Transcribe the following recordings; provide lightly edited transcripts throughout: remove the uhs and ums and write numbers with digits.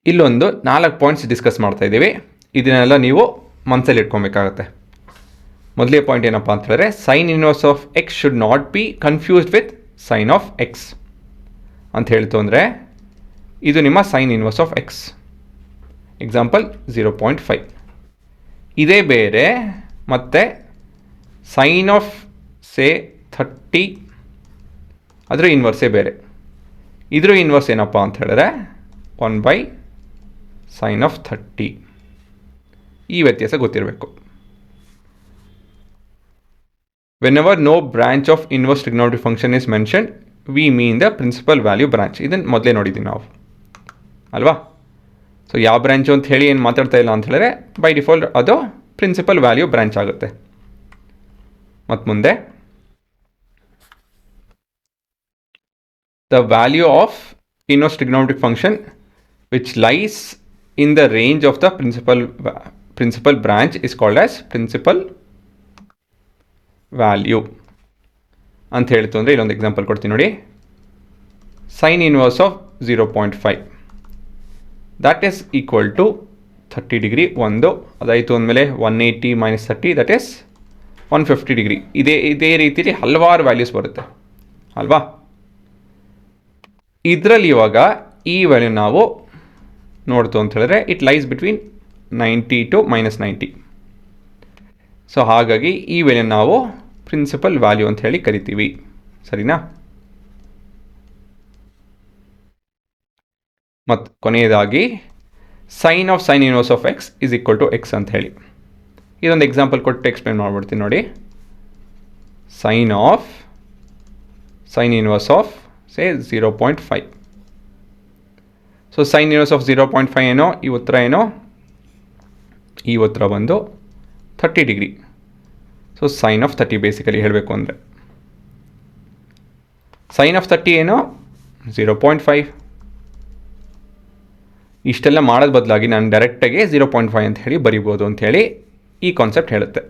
ಇಲ್ಲೊಂದು 4 points discuss ಮಾಡ್ತಾ ಇದ್ದೀವಿ. ಇದನ್ನೆಲ್ಲ ನೀವು ಮನಸ್ಸಲ್ಲಿ ಇಟ್ಕೊಬೇಕಾಗತ್ತೆ. ಮೊದಲೇ ಪಾಯಿಂಟ್ ಏನಪ್ಪ ಅಂತ ಹೇಳಿದ್ರೆ, sine inverse of x should not be confused with sine of x ಅಂತ ಹೇಳ್ತು ಅಂದರೆ, ಇದು ನಿಮ್ಮ sine inverse of x. Example 0.5. ಇದೇ ಬೇರೆ ಮತ್ತು ಸೈನ್ ಆಫ್ ಸೇ 30, ಅದರ ಇನ್ವರ್ಸೇ ಬೇರೆ. ಇದ್ರ ಇನ್ವರ್ಸ್ ಏನಪ್ಪ ಅಂತ ಹೇಳಿದ್ರೆ 1/sin of 30. ಈ ವ್ಯತ್ಯಾಸ ಗೊತ್ತಿರಬೇಕು. Whenever no branch of inverse trigonometric function is mentioned, we mean the principal value branch. ಇದನ್ನು ಮೊದಲೇ ನೋಡಿದ್ದೀವಿ ನಾವು ಅಲ್ವಾ. ಸೊ ಯಾವ ಬ್ರಾಂಚು ಅಂತ ಹೇಳಿ ಏನು ಮಾತಾಡ್ತಾ ಇಲ್ಲ ಅಂತ ಹೇಳಿದ್ರೆ, ಬೈ ಡಿಫಾಲ್ಟ್ ಅದು ಪ್ರಿನ್ಸಿಪಲ್ ವ್ಯಾಲ್ಯೂ ಬ್ರಾಂಚ್ ಆಗುತ್ತೆ. ಮತ್ತು ಮುಂದೆ the value of inverse trigonometric function which lies in the range of the principal branch is called as principal value ಅಂತ ಹೇಳ್ತು ಅಂದರೆ, ಇಲ್ಲೊಂದು ಎಕ್ಸಾಂಪಲ್ ಕೊಡ್ತೀನಿ ನೋಡಿ. Sine inverse of 0.5 that is equal to 30 degree ಒಂದು, ಅದಾಯಿತು ಅಂದಮೇಲೆ 180 - 30 that is 150 ಡಿಗ್ರಿ. ಇದೇ ರೀತಿಯಲ್ಲಿ ಹಲವಾರು ವ್ಯಾಲ್ಯೂಸ್ ಬರುತ್ತೆ ಅಲ್ವಾ. ಇದರಲ್ಲಿ ಇವಾಗ ಈ ವ್ಯಾಲ್ಯೂ ನಾವು ನೋಡ್ತು ಅಂತ ಹೇಳಿದ್ರೆ, it lies between 90 to -90. So ಹಾಗಾಗಿ ಈ ವ್ಯಾಲ್ಯೂ ನಾವು ಪ್ರಿನ್ಸಿಪಲ್ ವ್ಯಾಲ್ಯೂ ಅಂತ ಹೇಳಿ ಕರಿತೀವಿ, ಸರಿನಾ. ಮತ್ತು ಕೊನೆಯದಾಗಿ sine inverse of x is equal to x ಅಂತ ಹೇಳಿ ಇದೊಂದು ಎಕ್ಸಾಂಪಲ್ ಕೊಟ್ಟು ಎಕ್ಸ್ಪ್ಲೇನ್ ಮಾಡ್ಬಿಡ್ತೀನಿ ನೋಡಿ. Sine inverse of say 0.5. So sine inverse of 0.5 ಏನೋ, ಈ ಉತ್ತರ ಏನೋ, ಈ ಉತ್ತರ ಬಂದು 30 degree. So sine of 30 basically ಹೇಳಬೇಕು ಅಂದರೆ, ಸೈನ್ ಆಫ್ 30 ಏನೋ 0.5. ಇಷ್ಟೆಲ್ಲ ಮಾಡೋದು ಬದಲಾಗಿ ನಾನು ಡೈರೆಕ್ಟಾಗಿ 0.5 ಅಂತ ಹೇಳಿ ಬರಿಬೋದು ಅಂಥೇಳಿ ಈ ಕಾನ್ಸೆಪ್ಟ್ ಹೇಳುತ್ತೆ.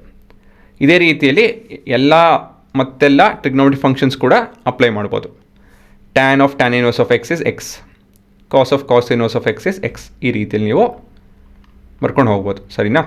ಇದೇ ರೀತಿಯಲ್ಲಿ ಮತ್ತೆಲ್ಲ ಟ್ರಿಗ್ನೋಮೆಟ್ರಿಕ್ ಫಂಕ್ಷನ್ಸ್ ಕೂಡ ಅಪ್ಲೈ ಮಾಡ್ಬೋದು. tan inverse of x is x, cos inverse of x is x. ಈ ರೀತಿಯಲ್ಲಿ ನೀವು ಬರ್ಕೊಂಡು ಹೋಗ್ಬೋದು, ಸರಿನಾ.